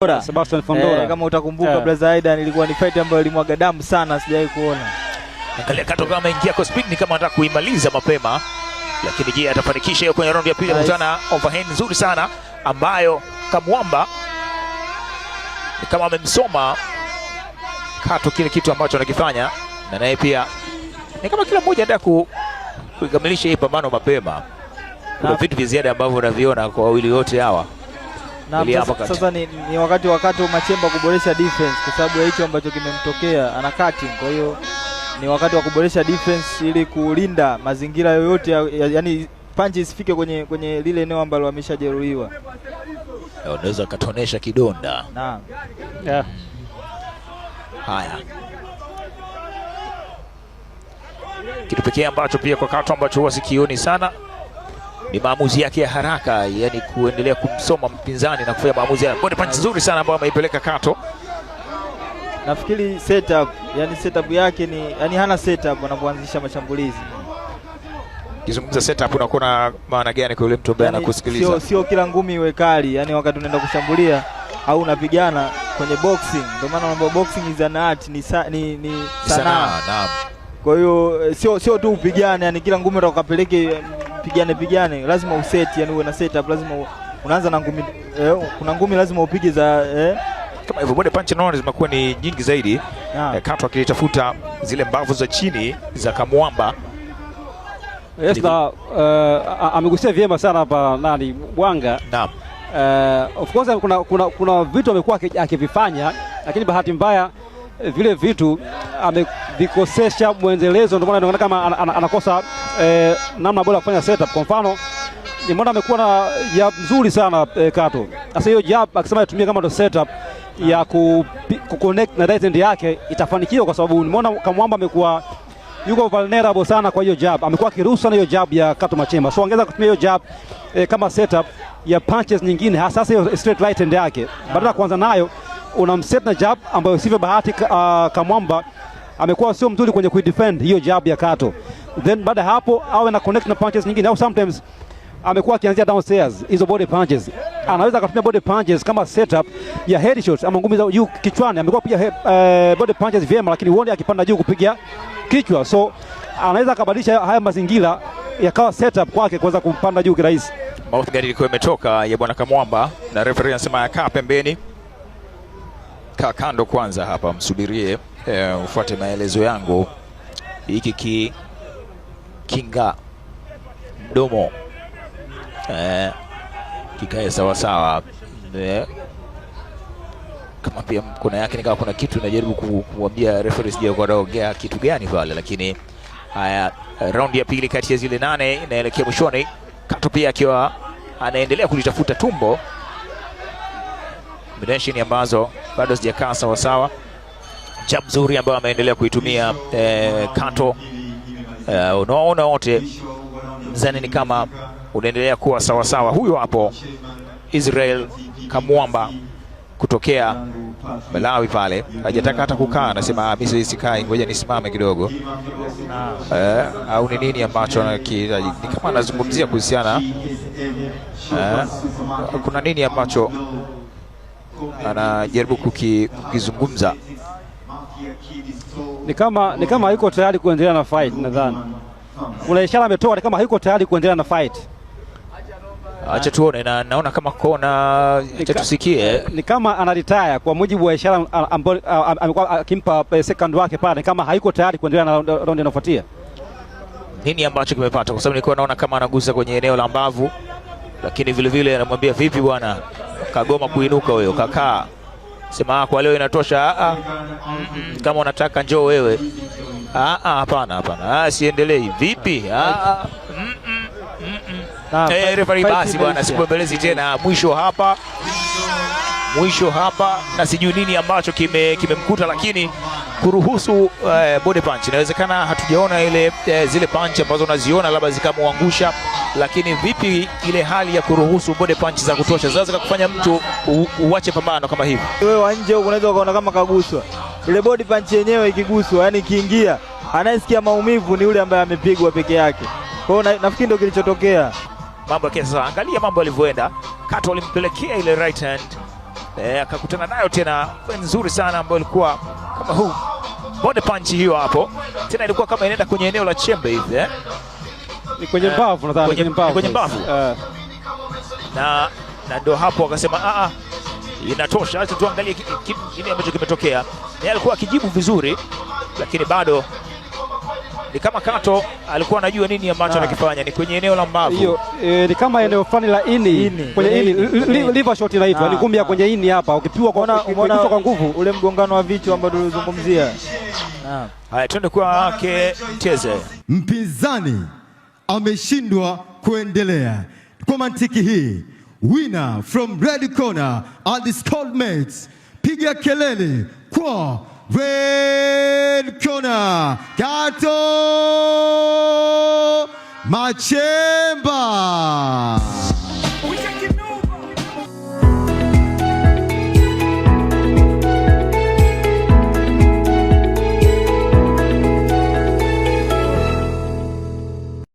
Sebastian Fondora. Kama utakumbuka brother Aidan, ilikuwa ni fight ambayo ilimwaga damu sana, sijawahi kuona. Angalia Kato kama ameingia kwa speed, ni kama anataka kuimaliza mapema, lakini je, atafanikisha hiyo kwenye round ya pili? Mtana overhand nzuri sana ambayo Kamwamba kama amemsoma Kato kile kitu ambacho anakifanya, na naye pia ni kama kila mmoja anataka kukamilisha hii pambano mapema. Kuna vitu vya ziada ambavyo unaviona kwa wawili wote hawa. Na sasa ni wakati wa Machemba kuboresha defense kwa sababu ya hicho ambacho kimemtokea, ana cutting. Kwa hiyo ni wakati wa kuboresha defense ili kulinda mazingira yoyote, yani punch isifike kwenye lile eneo ambalo ameshajeruhiwa. Unaweza katonesha kidonda. Naam. Haya. Kitu pekee ambacho pia kwa Kato ambacho huwa sikioni sana ni maamuzi yake ya haraka, yani kuendelea kumsoma mpinzani na kufanya maamuzi ya body punch nzuri sana ambayo ameipeleka Kato. Nafikiri setup yake ni yani hana setup anapoanzisha mashambulizi. Kizungumza setup unakuwa na maana gani kwa yule mtu ambaye anakusikiliza? Sio kila ngumi iwe kali, yani wakati unaenda kushambulia au unapigana kwenye boxing, ndio maana mambo boxing is an art, ni sanaa. Naam. Kwa hiyo sio tu upigane, yani kila ngumi utakapeleke pigane, lazima useti, yani uwe na setup, lazima unaanza na ngumi, kuna ngumi lazima upige za kama hivyo. Body punch naona zimekuwa ni nyingi zaidi. Kato akitafuta zile mbavu za chini za Kamwamba. Yes, amegusia vyema sana hapa Bwanga. Naam. Of course kuna vitu amekuwa akivifanya, lakini bahati mbaya vile vitu amevikosesha mwendelezo, ndio maana inaonekana kama anakosa namna bora kufanya setup. Kwa mfano nimeona amekuwa na jab nzuri sana Kato. Sasa hiyo jab akisema atumie kama ndo setup ya kuconnect na right hand yake itafanikiwa, kwa sababu nimeona Kamwamba amekuwa yuko vulnerable sana kwa hiyo jab, amekuwa akiruhusu sana hiyo jab ya Kato Machemba. So ongeza kutumia hiyo jab kama setup ya punches nyingine, hasa hiyo straight right hand yake, badala kuanza nayo unamset na jab ambayo sivyo bahati Kamwamba amekuwa sio mzuri kwenye kuidefend hiyo jab ya Kato. Then baada hapo awe na connect na punches nyingine, au sometimes amekuwa akianzia downstairs hizo body punches. Anaweza akatumia body punches kama setup ya head shots ama ngumi za juu kichwani. Amekuwa piga body punches vyema, lakini uone akipanda juu kupiga kichwa. So anaweza akabadilisha haya mazingira yakawa setup kwake kuweza kumpanda juu kirahisi. Mouth guard ilikuwa imetoka ya bwana Kamwamba na referee anasema akaa pembeni. Kaa kando kwanza hapa, msubirie ufuate maelezo yangu. Hiki kinga mdomo kikae sawa sawa. Kama pia mkono yake nikawa kuna kitu najaribu kuambia referee sije kwa ongea kitu gani pale, lakini haya, round ya pili kati ya zile 8 inaelekea mwishoni. Kato pia akiwa anaendelea kulitafuta tumbo, combination ambazo bado sijakaa sawa sawa. Jab nzuri ambayo ameendelea kuitumia Kato. Unaona wote mzani ni kama unaendelea kuwa sawa sawa. Huyo hapo Israel Kamwamba kutokea Malawi pale, hajataka hata kukaa, anasema mimi sikai, ngoja nisimame kidogo. Au ni nini ambacho ni kama anazungumzia kuhusiana kuna nini ambacho anajaribu kukizungumza. Ni kama hayuko tayari kuendelea na fight. Nadhani kuna ishara ametoa ni kama hayuko tayari kuendelea na fight. Acha tuone, na naona kama kona, acha tusikie. Ni kama ana retire kwa mujibu wa ishara ambayo amekuwa akimpa second wake pale, kama hayuko tayari kuendelea na round inayofuatia. Nini ambacho kimepata? Kwa sababu nilikuwa naona kama anagusa kwenye eneo la mbavu, lakini vile vile anamwambia vipi bwana, kagoma kuinuka wewe, kakaa. Sema kwa leo inatosha. Kama unataka njoo wewe. Hapana. Siendelei. Vipi? Referee basi bwana, sikumbelezi tena. Mwisho hapa na sijui nini ambacho kimemkuta, lakini kuruhusu body punch. Inawezekana hatujaona ile zile punch ambazo unaziona labda zikamwangusha, lakini vipi ile hali ya kuruhusu body punch za kutosha zaweza kufanya mtu uache pambano kama hivi? Wewe wa nje unaweza ukaona kama kaguswa. Ile body punch yenyewe ikiguswa, yani kiingia, anayesikia maumivu ni yule ambaye amepigwa peke yake. Kwa hiyo nafikiri ndio kilichotokea. Mambo yake sasa, angalia mambo yalivyoenda. Kato alimpelekea ile right hand akakutana nayo tena nzuri sana ambayo ilikuwa kama huu body punch hiyo hapo, tena ilikuwa kama inaenda kwenye eneo la chembe hivi ni kwenye mbavu nadhani, kwenye mbavu na ndio hapo akasema inatosha, acha tuangalie kile ambacho kimetokea. Yeye alikuwa akijibu vizuri, lakini bado ni kama Kato alikuwa anajua nini ambacho anakifanya. Ni kwenye eneo la mbavu hiyo, ni kama eneo fulani la ini, kwenye ini liver shot inaitwa, ni ngumi ya kwenye ini hapa, ukipigwa kwa nguvu, ule mgongano wa vichwa ambao tulizungumzia. Haya, twende kwa Teze. Mpinzani ameshindwa kuendelea. Kwa mantiki hii, winner from red corner are the squadmates. Piga kelele kwa red corner, Kato Machemba.